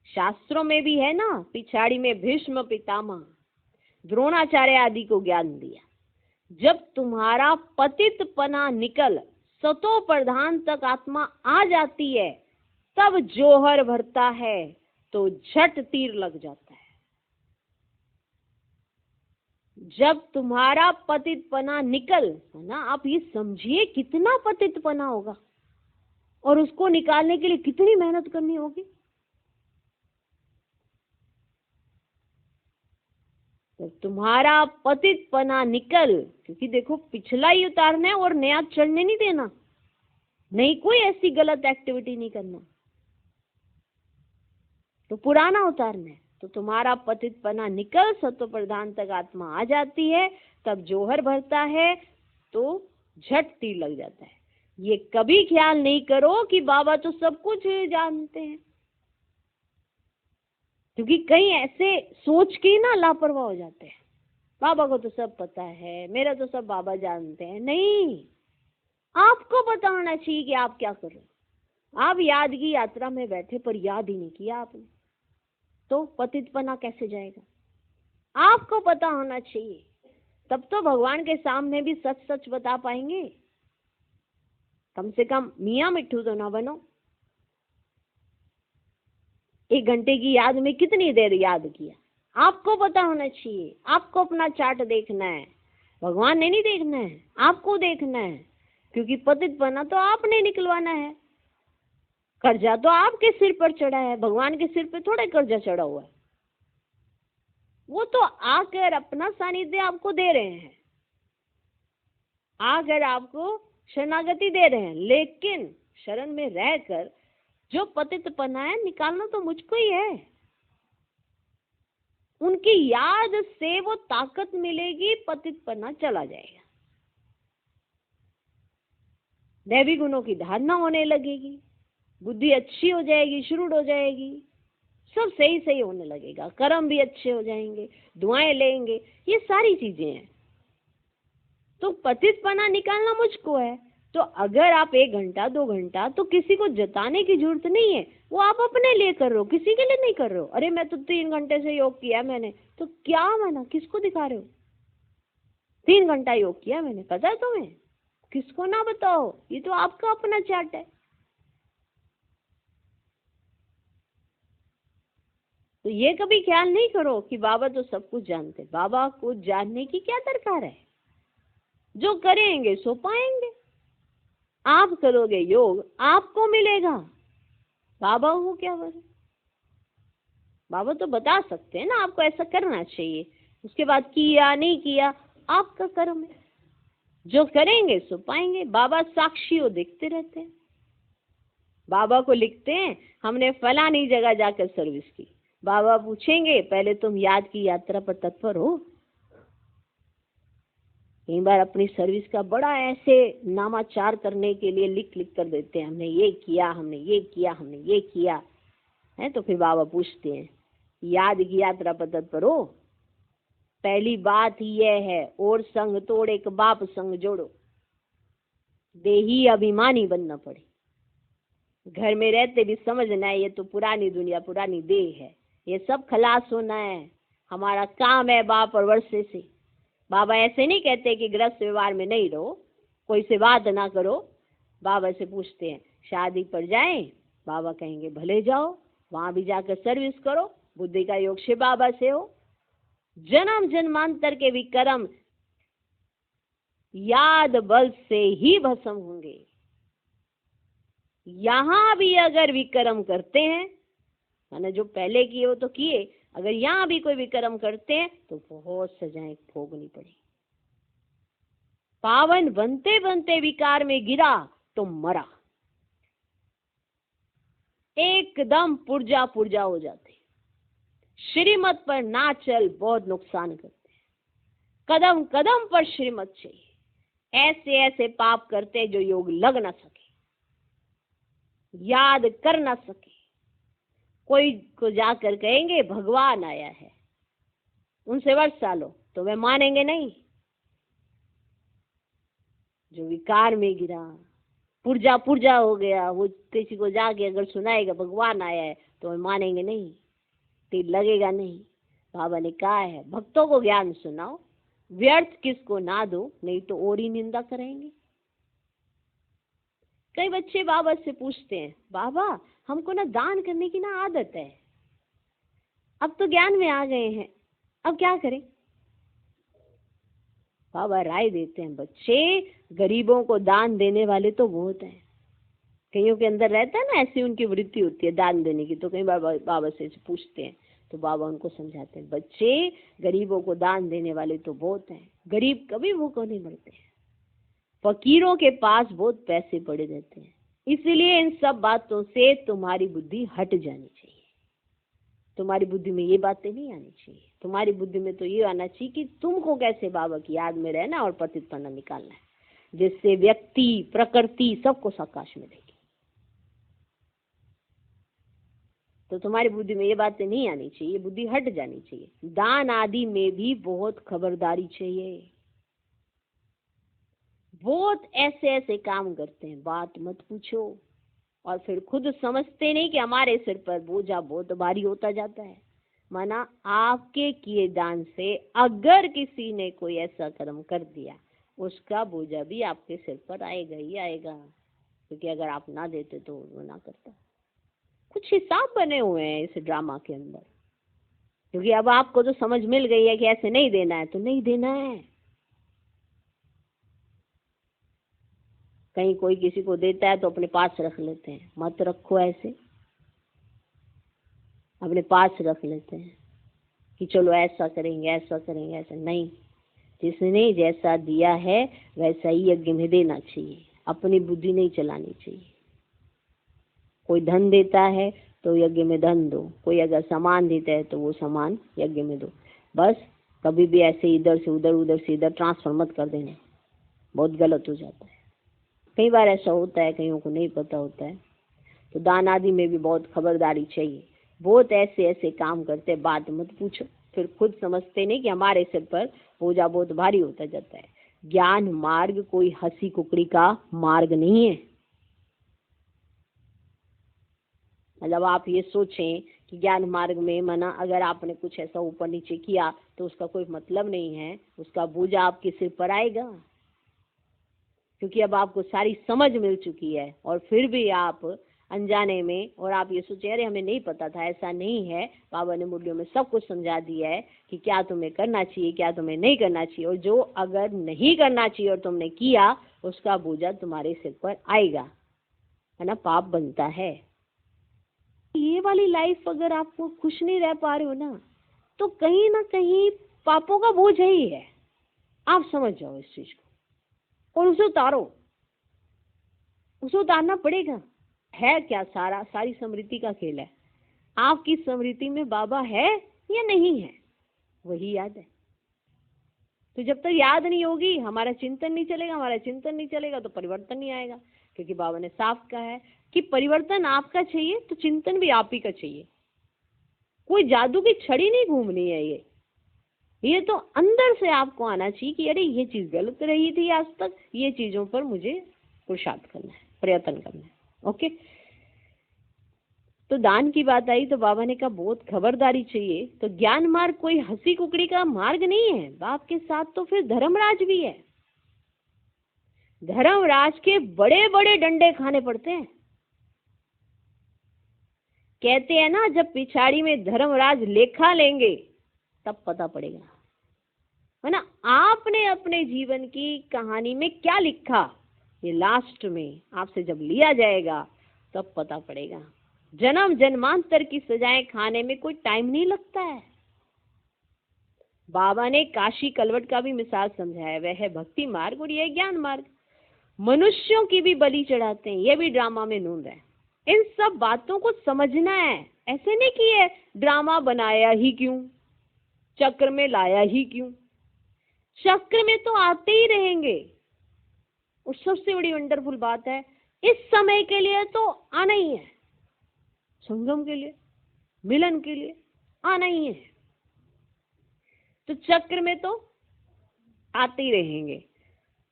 शास्त्रों में भी है ना, पिछाड़ी में भीष्म पितामह द्रोणाचार्य आदि को ज्ञान दिया, जब तुम्हारा पतितपना निकल सतो प्रधान तक आत्मा आ जाती है तब जोहर भरता है तो झट तीर लग जाता है। जब तुम्हारा पतितपना निकल, है ना, आप ये समझिए कितना पतितपना होगा और उसको निकालने के लिए कितनी मेहनत करनी होगी। तो तुम्हारा पतितपना निकल, क्योंकि देखो पिछला ही उतारना है और नया चढ़ने नहीं देना, नहीं कोई ऐसी गलत एक्टिविटी नहीं करना, तो पुराना उतारना है। तो तुम्हारा पतितपना निकल सत्व प्रधान तक आत्मा आ जाती है तब जोहर भरता है तो झट तीर लग जाता है। ये कभी ख्याल नहीं करो कि बाबा तो सब कुछ जानते हैं, क्योंकि कई ऐसे सोच के ना लापरवाह हो जाते हैं, बाबा को तो सब पता है, मेरा तो सब बाबा जानते हैं। नहीं, आपको पता होना चाहिए कि आप क्या कर रहे हो। आप याद की यात्रा में बैठे पर याद ही नहीं किया आपने, तो पतितपना कैसे जाएगा? आपको पता होना चाहिए, तब तो भगवान के सामने भी सच सच बता पाएंगे। कम से कम मियाँ मिट्ठू तो ना बनो। 1 घंटे की याद में कितनी देर याद किया, आपको पता होना चाहिए। आपको अपना चार्ट देखना है, भगवान ने नहीं देखना है, आपको देखना है। क्योंकि पतितपना तो आपने निकलवाना है, कर्जा तो आपके सिर पर चढ़ा है, भगवान के सिर पे थोड़ा कर्जा चढ़ा हुआ है। वो तो आकर अपना सानिध्य आपको दे रहे हैं, आकर आपको शरणागति दे रहे हैं, लेकिन शरण में रहकर जो पतितपना है निकालना तो मुझको ही है। उनकी याद से वो ताकत मिलेगी, पतितपना चला जाएगा, दैवी गुणों की धारणा होने लगेगी, बुद्धि अच्छी हो जाएगी, शुरू हो जाएगी, सब सही सही होने लगेगा, कर्म भी अच्छे हो जाएंगे, दुआएं लेंगे, ये सारी चीजें हैं। तो पतितपना निकालना मुझको है। तो अगर आप 1 घंटा 2 घंटा, तो किसी को जताने की जरूरत नहीं है, वो आप अपने लिए कर रहे हो, किसी के लिए नहीं कर रहे हो। अरे मैं तो 3 घंटे से योग किया मैंने, तो क्या माना, किसको दिखा रहे हो? 3 घंटा योग किया मैंने, पता है तुम्हें? किसको ना बताओ, ये तो आपका अपना चार्ट है। तो ये कभी ख्याल नहीं करो कि बाबा तो सब कुछ जानते। बाबा को जानने की क्या दरकार है? जो करेंगे सो पाएंगे। आप करोगे योग, आपको मिलेगा। बाबा को क्या बोले? बाबा तो बता सकते हैं ना आपको ऐसा करना चाहिए, उसके बाद किया नहीं किया आपका कर्म है। जो करेंगे सो पाएंगे। बाबा साक्षी हो, देखते रहते हैं। बाबा को लिखते हैं हमने फलानी जगह जाकर सर्विस की। बाबा पूछेंगे पहले तुम याद की यात्रा पर तत्पर हो? कई बार अपनी सर्विस का बड़ा ऐसे नामाचार करने के लिए लिख लिख कर देते हैं, हमने ये किया, हमने ये किया, हमने ये किया है। तो फिर बाबा पूछते हैं याद की यात्रा पर तत्पर हो? पहली बात ही यह है, और संग तोड़ एक बाप संग जोड़ो, देही अभिमानी बनना पड़े। घर में रहते भी समझना है ये तो पुरानी दुनिया, पुरानी देह है, ये सब खलास होना है। हमारा काम है बाप और वर्षे से। बाबा ऐसे नहीं कहते कि गृहस्थ व्यवहार में नहीं रहो, कोई से बात ना करो। बाबा से पूछते हैं शादी पर जाएं? बाबा कहेंगे भले जाओ, वहां भी जाकर सर्विस करो, बुद्धि का योग शिव बाबा से हो। जन्म जन्मांतर के विक्रम याद बल से ही भस्म होंगे। यहां भी अगर विक्रम करते हैं, मैंने जो पहले किए वो तो किए, अगर यहां भी कोई विक्रम करते हैं तो बहुत सजाएं भोगनी पड़ी। पावन बनते बनते विकार में गिरा तो मरा, एकदम पुर्जा पुर्जा हो जाते। श्रीमत पर ना चल बहुत नुकसान करते हैं। कदम कदम पर श्रीमत चाहिए। ऐसे ऐसे पाप करते जो योग लग ना सके, याद कर ना सके। कोई को जाकर कहेंगे भगवान आया है, उनसे वर्षा लो तो वे मानेंगे नहीं। जो विकार में गिरा, पुर्जा पुर्जा हो गया, वो किसी को जाके अगर सुनाएगा भगवान आया है तो वे मानेंगे नहीं, तिल लगेगा नहीं। बाबा ने कहा है भक्तों को ज्ञान सुनाओ, व्यर्थ किसको ना दो, नहीं तो और ही निंदा करेंगे। कई बच्चे बाबा से पूछते हैं बाबा हमको ना दान करने की ना आदत है, अब तो ज्ञान में आ गए हैं, अब क्या करें? बाबा राय देते हैं बच्चे गरीबों को दान देने वाले तो बहुत हैं। कईयों के अंदर रहता है ना ऐसी उनकी वृत्ति होती है दान देने की, तो कई बाबा से पूछते हैं तो बाबा उनको समझाते हैं बच्चे गरीबों को दान देने वाले तो बहुत हैं, गरीब कभी भूखों नहीं मरते हैं। फकीरों के पास बहुत पैसे पड़े रहते हैं, इसलिए इन सब बातों से तुम्हारी बुद्धि हट जानी चाहिए। तुम्हारी बुद्धि में ये बातें नहीं आनी चाहिए। तुम्हारी बुद्धि में तो ये आना चाहिए कि तुमको कैसे बाबा की याद में रहना और पतितपना निकालना है, जिससे व्यक्ति प्रकृति सबको साकाश मिलेगी। तो तुम्हारी बुद्धि में ये बातें नहीं आनी चाहिए, बुद्धि हट जानी चाहिए। दान आदि में भी बहुत खबरदारी चाहिए। बहुत ऐसे ऐसे काम करते हैं, बात मत पूछो। और फिर खुद समझते नहीं कि हमारे सिर पर बोझा बहुत भारी होता जाता है। माना आपके किए दान से अगर किसी ने कोई ऐसा कर्म कर दिया, उसका बोझा भी आपके सिर पर आएगा ही आएगा, क्योंकि अगर आप ना देते तो वो ना करता। कुछ हिसाब बने हुए हैं इस ड्रामा के अंदर, क्योंकि अब आपको तो समझ मिल गई है कि ऐसे नहीं देना है तो नहीं देना है। कहीं कोई किसी को देता है तो अपने पास रख लेते हैं, मत रखो, ऐसे अपने पास रख लेते हैं कि चलो ऐसा करेंगे ऐसा करेंगे, ऐसा नहीं। जिसने जैसा दिया है वैसा ही यज्ञ में देना चाहिए, अपनी बुद्धि नहीं चलानी चाहिए। कोई धन देता है तो यज्ञ में धन दो, कोई अगर सामान देता है तो वो सामान यज्ञ में दो। बस कभी भी ऐसे इधर से उधर उधर से इधर ट्रांसफर मत कर देना, बहुत गलत हो जाता है। कई बार ऐसा होता है, कईयों को नहीं पता होता है, तो दान आदि में भी बहुत खबरदारी चाहिए। बहुत ऐसे ऐसे काम करते, बात मत पूछो। फिर खुद समझते नहीं कि हमारे सिर पर बोझा बहुत भारी होता जाता है। ज्ञान मार्ग कोई हंसी कुकड़ी का मार्ग नहीं है। मतलब आप ये सोचें कि ज्ञान मार्ग में मना अगर आपने कुछ ऐसा ऊपर नीचे किया तो उसका कोई मतलब नहीं है, उसका बोझा आपके सिर पर आएगा, क्योंकि अब आपको सारी समझ मिल चुकी है। और फिर भी आप अनजाने में, और आप ये सोचे अरे हमें नहीं पता था, ऐसा नहीं है। बाबा ने मुरलियों में सब कुछ समझा दिया है कि क्या तुम्हें करना चाहिए, क्या तुम्हें नहीं करना चाहिए, और जो अगर नहीं करना चाहिए और तुमने किया उसका बोझा तुम्हारे सिर पर आएगा, है ना, पाप बनता है। ये वाली लाइफ अगर आपको खुश नहीं रह पा रहे हो ना, तो कहीं ना कहीं पापों का बोझ ही है। आप समझ जाओ इस चीज को और उसे उतारो, उसे उतारना पड़ेगा। है क्या, सारी स्मृति का खेल है। आपकी स्मृति में बाबा है या नहीं है, वही याद है। तो जब तक याद नहीं होगी हमारा चिंतन नहीं चलेगा, हमारा चिंतन नहीं चलेगा तो परिवर्तन नहीं आएगा। क्योंकि बाबा ने साफ कहा है कि परिवर्तन आपका चाहिए तो चिंतन भी आप ही का चाहिए। कोई जादू की छड़ी नहीं घूमनी है, ये तो अंदर से आपको आना चाहिए कि अरे ये चीज गलत रही थी आज तक, ये चीजों पर मुझे पुरुषार्थ करना है, प्रयत्न करना है। ओके, तो दान की बात आई तो बाबा ने कहा बहुत खबरदारी चाहिए। तो ज्ञान मार्ग कोई हंसी कुकड़ी का मार्ग नहीं है, बाप के साथ तो फिर धर्मराज भी है। धर्मराज के बड़े बड़े डंडे खाने पड़ते हैं। कहते हैं ना, जब पिछाड़ी में धर्मराज लेखा लेंगे तब पता पड़ेगा, है ना। आपने अपने जीवन की कहानी में क्या लिखा, ये लास्ट में आपसे जब लिया जाएगा तब पता पड़ेगा। जन्म जन्मांतर की सजाएं खाने में कोई टाइम नहीं लगता है। बाबा ने काशी कलवट का भी मिसाल समझाया, वह है भक्ति मार्ग और यह ज्ञान मार्ग। मनुष्यों की भी बलि चढ़ाते हैं, यह भी ड्रामा में नूंद है। इन सब बातों को समझना है। ऐसे नहीं कि ये ड्रामा बनाया ही क्यों, चक्र में लाया ही क्यों। चक्र में तो आते ही रहेंगे। और सबसे बड़ी वंडरफुल बात है, इस समय के लिए तो आना ही है, संगम के लिए, मिलन के लिए आना ही है। तो चक्र में तो आते ही रहेंगे,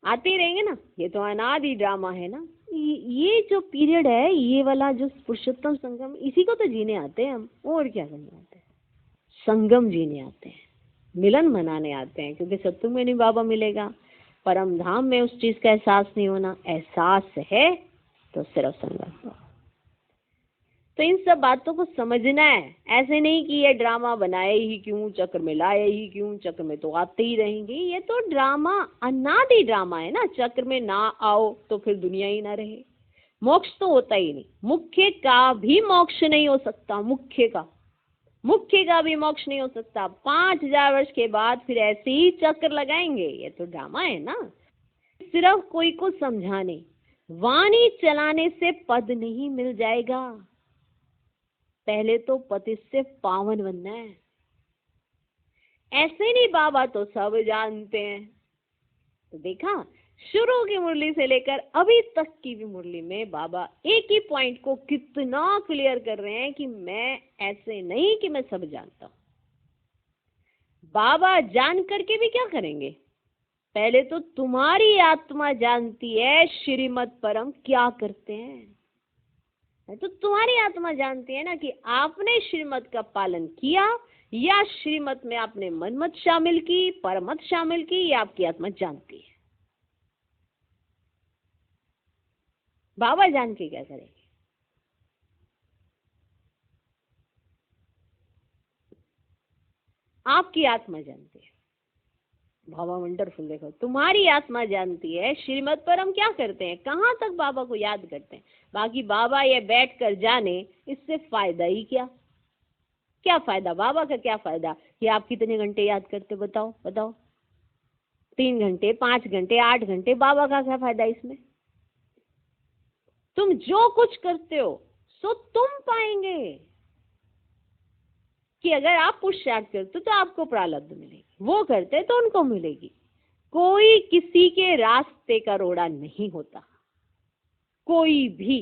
आते ही रहेंगे ना। ये तो अनादि ड्रामा है ना। ये जो पीरियड है, ये वाला जो पुरुषोत्तम संगम, इसी को तो जीने आते हैं हम, और क्या करने आते हैं। संगम जीने आते हैं, मिलन मनाने आते हैं, क्योंकि सत्संग में नहीं बाबा मिलेगा, परम धाम में उस चीज का एहसास नहीं होना। एहसास है तो सिर्फ संगम। तो इन सब बातों को समझना है। ऐसे नहीं कि ये ड्रामा बनाए ही क्यों, चक्र में लाए ही क्यों, चक्र में तो आते ही रहेंगे। ये तो ड्रामा अनादि ड्रामा है ना। चक्र में ना आओ तो फिर दुनिया ही ना रहे, मोक्ष तो होता ही नहीं। मुख्य का भी मोक्ष नहीं हो सकता, मुख्य का भी मोक्ष नहीं हो सकता। 5000 वर्ष के बाद फिर ऐसे ही चक्र लगाएंगे। ये तो ड्रामा है ना। सिर्फ कोई को समझाने, वाणी चलाने से पद नहीं मिल जाएगा। पहले तो पति से पावन बनना है। ऐसे नहीं बाबा तो सब जानते हैं। तो देखा, शुरू की मुरली से लेकर अभी तक की भी मुरली में बाबा एक ही पॉइंट को कितना क्लियर कर रहे हैं कि मैं ऐसे नहीं कि मैं सब जानता हूं। बाबा जान करके भी क्या करेंगे, पहले तो तुम्हारी आत्मा जानती है श्रीमत परम क्या करते हैं। तो तुम्हारी आत्मा जानती है ना कि आपने श्रीमत का पालन किया या श्रीमत में आपने मनमत शामिल की, परमत शामिल की, ये आपकी आत्मा जानती है। बाबा जान के क्या करेंगे? आपकी आत्मा जानती है। बाबा वंडरफुल, देखो तुम्हारी आत्मा जानती है श्रीमत पर हम क्या करते हैं, कहाँ तक बाबा को याद करते हैं। बाकी बाबा ये बैठ कर जाने, इससे फायदा ही क्या? क्या फायदा? बाबा का क्या फायदा कि आप कितने घंटे याद करते? बताओ बताओ। 3 घंटे, 5 घंटे, 8 घंटे, बाबा का क्या फायदा इसमें? तुम जो कुछ करते हो सो तुम पाएंगे कि अगर आप पुरुषार्थ करते तो आपको प्रारब्ध मिलेगी, वो करते तो उनको मिलेगी। कोई किसी के रास्ते का रोड़ा नहीं होता, कोई भी।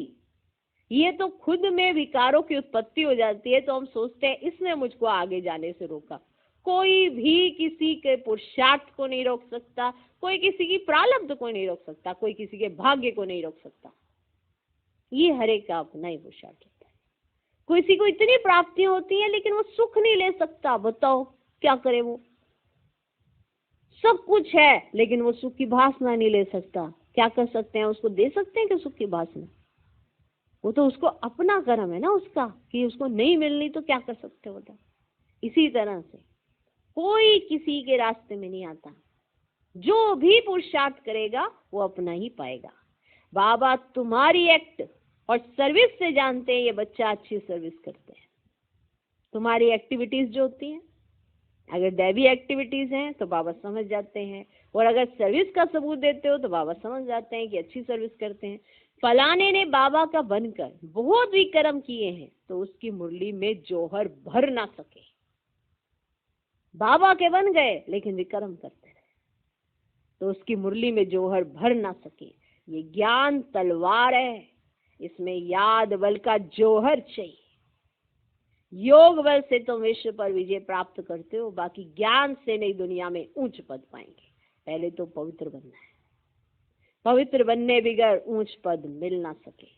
ये तो खुद में विकारों की उत्पत्ति हो जाती है तो हम सोचते हैं इसने मुझको आगे जाने से रोका। कोई भी किसी के पुरुषार्थ को नहीं रोक सकता, कोई किसी की प्रारब्ध को नहीं रोक सकता, कोई किसी के भाग्य को नहीं रोक सकता। ये हर एक का अपना ही पुरुषार्थ होता है। किसी को इतनी प्राप्तियां होती हैं लेकिन वो सुख नहीं ले सकता। बताओ क्या करे? वो सब कुछ है लेकिन वो सुख की भासना नहीं ले सकता। क्या कर सकते हैं? उसको दे सकते हैं कि सुख की भासना? वो तो उसको अपना कर्म है ना उसका, कि उसको नहीं मिलनी तो क्या कर सकते हो? बताओ। इसी तरह से कोई किसी के रास्ते में नहीं आता। जो भी पुरुषार्थ करेगा वो अपना ही पाएगा। बाबा तुम्हारी एक्ट और सर्विस से जानते हैं ये बच्चा अच्छी सर्विस करते हैं। तुम्हारी एक्टिविटीज जो होती हैं, अगर दैवी एक्टिविटीज हैं तो बाबा समझ जाते हैं, और अगर सर्विस का सबूत देते हो तो बाबा समझ जाते हैं कि अच्छी सर्विस करते हैं। फलाने ने बाबा का बनकर बहुत भी कर्म किए हैं तो उसकी मुरली में जौहर भर ना सके। बाबा के बन गए लेकिन विक्रम करते रहे तो उसकी मुरली में जौहर भर ना सके। ये ज्ञान तलवार है, इसमें याद बल का जौहर चाहिए। योग बल से तुम विश्व पर विजय प्राप्त करते हो, बाकी ज्ञान से नहीं दुनिया में ऊंच पद पाएंगे। पहले तो पवित्र बनना है, पवित्र बनने बगैर ऊंच पद मिल ना सके।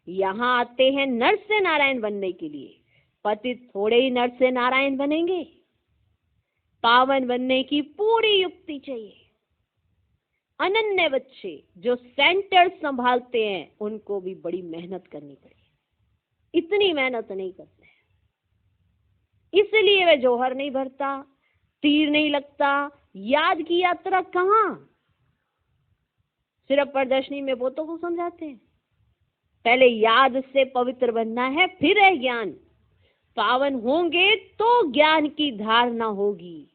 यहाँ आते हैं नर से नारायण बनने के लिए, पतित थोड़े ही नर से नारायण बनेंगे। पावन बनने की पूरी युक्ति चाहिए। अनन्य बच्चे जो सेंटर संभालते हैं उनको भी बड़ी मेहनत करनी पड़ेगी, इतनी मेहनत नहीं करते हैं, इसलिए वे जौहर नहीं भरता, तीर नहीं लगता। याद की यात्रा कहाँ? सिर्फ प्रदर्शनी में बोतों को समझाते हैं। पहले याद से पवित्र बनना है, फिर है ज्ञान। पावन होंगे तो ज्ञान की धारणा होगी,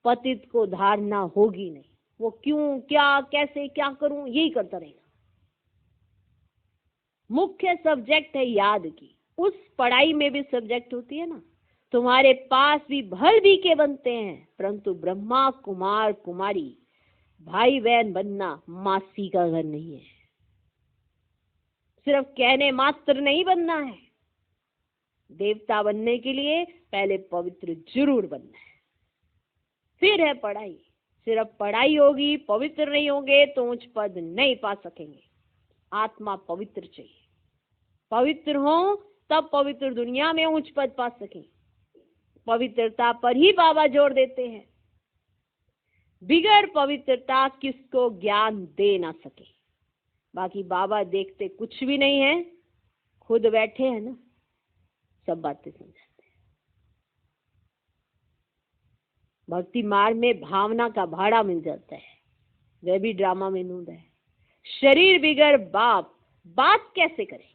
पतित को धारणा होगी नहीं। वो क्यों, क्या, कैसे, क्या करूं, यही करता रहेगा। मुख्य सब्जेक्ट है याद की। उस पढ़ाई में भी सब्जेक्ट होती है ना। तुम्हारे पास भी भर भी के बनते हैं, परंतु ब्रह्मा कुमार कुमारी भाई बहन बनना मासी का घर नहीं है। सिर्फ कहने मात्र नहीं बनना है। देवता बनने के लिए पहले पवित्र जरूर बनना है, फिर है पढ़ाई। सिर्फ पढ़ाई होगी, पवित्र नहीं होंगे तो उच्च पद नहीं पा सकेंगे। आत्मा पवित्र चाहिए, पवित्र हो तब पवित्र दुनिया में उच्च पद पा सकें। पवित्रता पर ही बाबा जोर देते हैं। बिगड़ पवित्रता किसको ज्ञान दे ना सके। बाकी बाबा देखते कुछ भी नहीं है, खुद बैठे हैं ना, सब बातें समझाते हैं। भक्ति मार्ग में भावना का भाड़ा मिल जाता है, वह भी ड्रामा में नूंद है। शरीर बिगड़ बाप, बात कैसे करेंगे?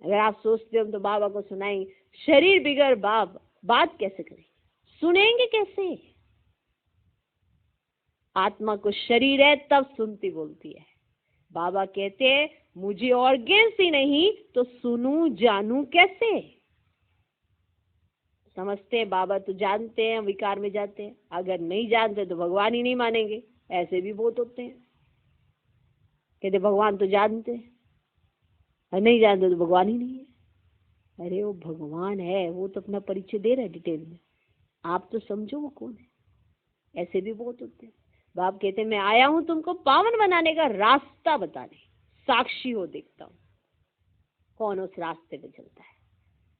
अगर आप सोचते हो तो बाबा को सुनाएंगे, शरीर बिगड़ बाप, बात कैसे करेंगे? सुनेंगे कैसे? आत्मा को शरीर है तब सुनती बोलती है। बाबा कहते हैं मुझे ऑर्गेन्स ही नहीं तो सुनूं जानूं कैसे? समझते हैं बाबा तो जानते हैं, विकार में जाते हैं। अगर नहीं जानते तो भगवान ही नहीं मानेंगे, ऐसे भी बहुत होते हैं। कहते भगवान तो जानते हैं और नहीं जानते तो भगवान ही नहीं है। अरे वो भगवान है, वो तो अपना परिचय दे रहा है डिटेल में, आप तो समझो वो कौन है। ऐसे भी बहुत होते हैं। बाप कहते मैं आया हूं तुमको पावन बनाने का रास्ता बताने, साक्षी हो देखता हूं कौन उस रास्ते पे चलता है,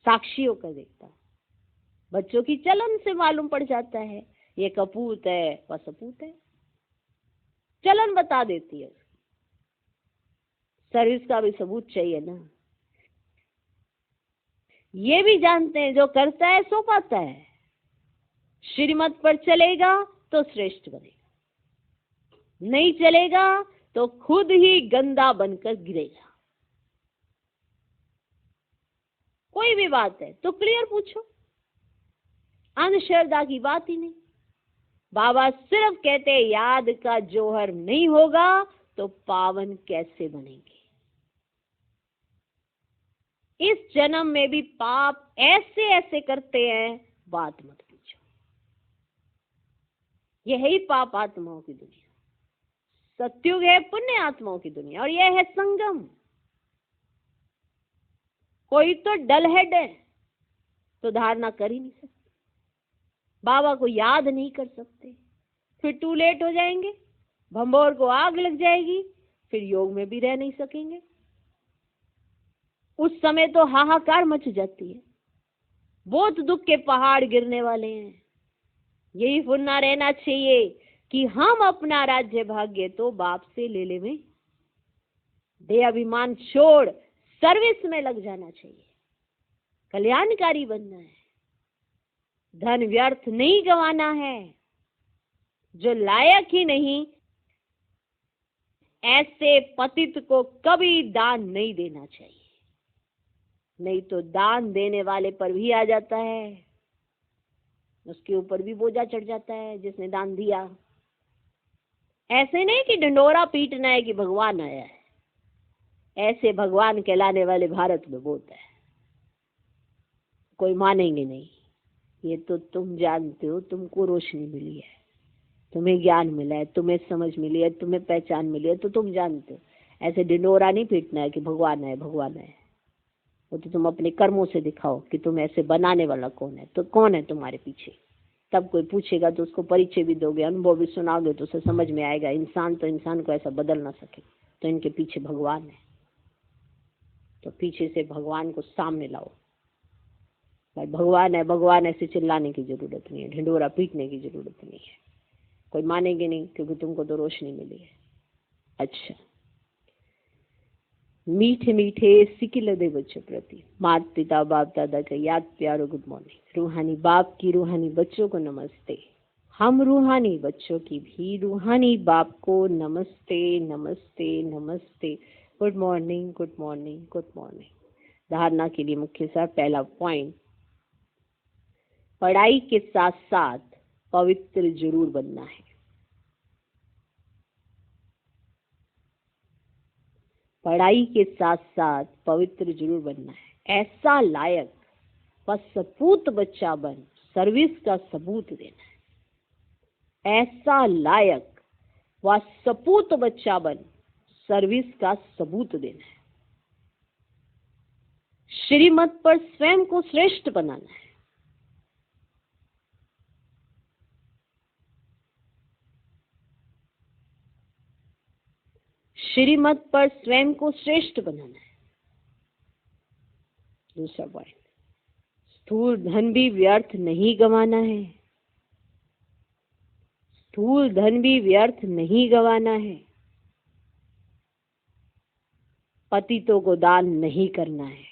साक्षी होकर देखता हूं। बच्चों की चलन से मालूम पड़ जाता है ये कपूत है वह सपूत है, चलन बता देती है। सर्विस का भी सबूत चाहिए ना। ये भी जानते हैं जो करता है सो पाता है, श्रीमत पर चलेगा तो श्रेष्ठ बनेगा, नहीं चलेगा तो खुद ही गंदा बनकर गिरेगा। कोई भी बात है तो क्लियर पूछो, अंधश्रद्धा की बात ही नहीं। बाबा सिर्फ कहते याद का जौहर नहीं होगा तो पावन कैसे बनेंगे। इस जन्म में भी पाप ऐसे ऐसे करते हैं बात मत पूछो। यही पाप आत्माओं की दुनिया, सत्युग है पुण्य आत्माओं की दुनिया, और यह है संगम। कोई तो डल हेड है तो धारणा कर ही नहीं सकते, बाबा को याद नहीं कर सकते, फिर टू लेट हो जाएंगे, भंबोर को आग लग जाएगी, फिर योग में भी रह नहीं सकेंगे। उस समय तो हाहाकार मच जाती है, बहुत दुख के पहाड़ गिरने वाले हैं। यही फुरना रहना चाहिए कि हम अपना राज्य भाग्य तो बाप से ले ले में, देह अभिमान छोड़ सर्विस में लग जाना चाहिए, कल्याणकारी बनना है, धन व्यर्थ नहीं गंवाना है। जो लायक ही नहीं ऐसे पतित को कभी दान नहीं देना चाहिए, नहीं तो दान देने वाले पर भी आ जाता है, उसके ऊपर भी बोझा चढ़ जाता है जिसने दान दिया। ऐसे नहीं कि ढिंडोरा पीटना है कि भगवान आया है, ऐसे भगवान कहलाने वाले भारत में बहुत है, कोई मानेंगे नहीं। ये तो तुम जानते हो, तुमको रोशनी मिली है, तुम्हें ज्ञान मिला है, तुम्हें समझ मिली है, तुम्हें पहचान मिली है, तो तुम जानते हो। ऐसे ढिंडोरा नहीं पीटना है कि भगवान है भगवान है। वो तो तुम अपने कर्मों से दिखाओ कि तुम ऐसे बनाने वाला कौन है, तो कौन है तुम्हारे पीछे। तब कोई पूछेगा तो उसको परिचय भी दोगे, अनुभव भी सुनाओगे, तो उसे समझ में आएगा इंसान तो इंसान को ऐसा बदल ना सके, तो इनके पीछे भगवान है। तो पीछे से भगवान को सामने लाओ। भाई भगवान है भगवान ऐसे चिल्लाने की जरूरत नहीं है, ढिंडोरा पीटने की जरूरत नहीं है, कोई मानेंगे नहीं क्योंकि तुमको तो रोशनी मिली है। अच्छा, मीठे मीठे सिकिलदे बच्चों प्रति माता पिता बाप दादा का याद प्यारो गुड मॉर्निंग। रूहानी बाप की रूहानी बच्चों को नमस्ते। हम रूहानी बच्चों की भी रूहानी बाप को नमस्ते नमस्ते नमस्ते। Good morning good morning good morning. धारणा के लिए मुख्य सार, पहला पॉइंट, पढ़ाई के साथ साथ पवित्र जरूर बनना है। पढ़ाई के साथ साथ पवित्र जरूर बनना है। ऐसा लायक व सपूत बच्चा बन सर्विस का सबूत देना है। ऐसा लायक व सपूत बच्चा बन सर्विस का सबूत देना है। श्रीमत पर स्वयं को श्रेष्ठ बनाना है। श्रीमत पर स्वयं को श्रेष्ठ बनाना है। दूसरा पॉइंट, स्थूल धन भी व्यर्थ नहीं गंवाना है। स्थूल धन भी व्यर्थ नहीं गंवाना है। पतितों को दान नहीं करना है।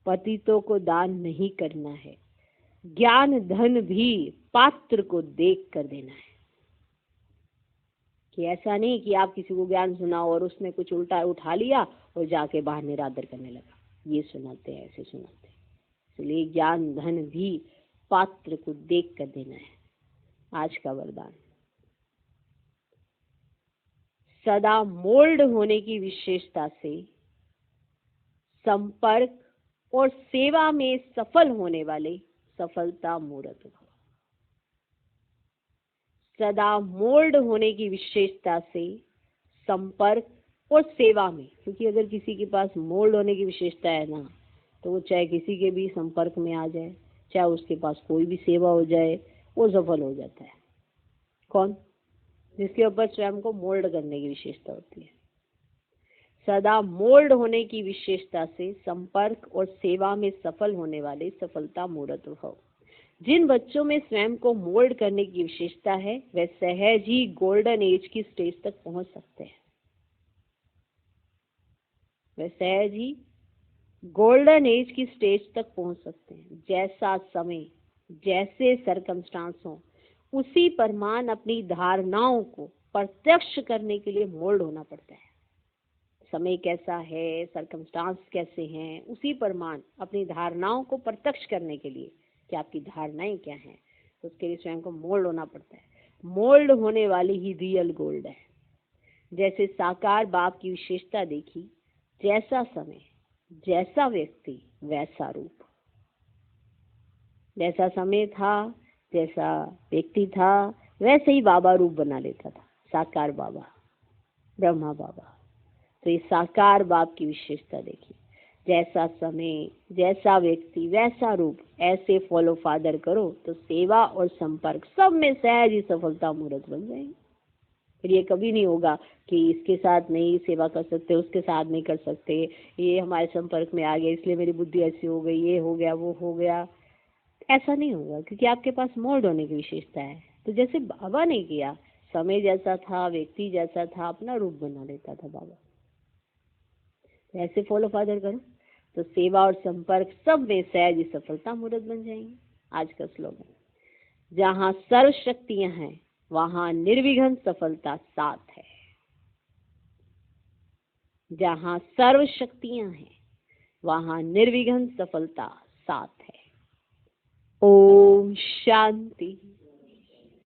पतितों को दान नहीं करना है। ज्ञान धन भी पात्र को देख कर देना है। कि ऐसा नहीं कि आप किसी को ज्ञान सुनाओ और उसने कुछ उल्टा उठा लिया और जाके बाहर निरादर करने लगा। ये सुनाते हैं, ऐसे सुनाते हैं। इसलिए ज्ञान धन भी पात्र को देख कर देना है। आज का वरदान, सदा मोल्ड होने की विशेषता से संपर्क और सेवा में सफल होने वाले सफलता मूर्त भव। सदा मोल्ड होने की विशेषता से संपर्क और सेवा में, क्योंकि अगर किसी के पास मोल्ड होने की विशेषता है ना, तो वो चाहे किसी के भी संपर्क में आ जाए, चाहे उसके पास कोई भी सेवा हो जाए, वो सफल हो जाता है। कौन? जिसके ऊपर स्वयं को मोल्ड करने की विशेषता होती है। सदा मोल्ड होने की विशेषता से संपर्क और सेवा में सफल होने वाले सफलता मूर्त भव। जिन बच्चों में स्वयं को मोल्ड करने की विशेषता है वे सहज ही गोल्डन एज की स्टेज तक पहुंच सकते हैं। वे सहज ही गोल्डन एज की स्टेज तक पहुंच सकते हैं। जैसा समय, जैसे सर्कमस्टांस हो, उसी परमान अपनी धारणाओं को प्रत्यक्ष करने के लिए मोल्ड होना पड़ता है। समय कैसा है, सर्कमस्टांस कैसे हैं, उसी परमान अपनी धारणाओं को प्रत्यक्ष करने के लिए कि आपकी धारणाएं क्या हैं, तो उसके लिए स्वयं को मोल्ड होना पड़ता है। मोल्ड होने वाली ही रियल गोल्ड है। जैसे साकार बाप की विशेषता देखी, जैसा समय, जैसा व्यक्ति, वैसा रूप। जैसा समय था, जैसा व्यक्ति था, वैसे ही बाबा रूप बना लेता था। साकार बाबा, ब्रह्मा बाबा। तो ये साकार बाप की विशेषता देखी, जैसा समय, जैसा व्यक्ति, वैसा रूप। ऐसे फॉलो फादर करो तो सेवा और संपर्क सब में सहज ही सफलता मूर्त बन जाएंगे। फिर ये कभी नहीं होगा कि इसके साथ नहीं सेवा कर सकते, उसके साथ नहीं कर सकते, ये हमारे संपर्क में आ गया इसलिए मेरी बुद्धि ऐसी हो गई, ये हो गया, वो हो गया। ऐसा नहीं होगा, क्योंकि आपके पास मोल्ड होने की विशेषता है। तो जैसे बाबा ने किया, समय जैसा था, व्यक्ति जैसा था, अपना रूप बना लेता था बाबा। ऐसे फॉलो फादर करो तो सेवा और संपर्क सब में सहज सफलता मूर्त बन जाएंगे। आज का स्लोगन, जहाँ सर्व शक्तियां हैं वहाँ निर्विघ्न सफलता साथ है। जहाँ सर्व शक्तियां हैं वहाँ निर्विघ्न सफलता साथ है। ओम शांति।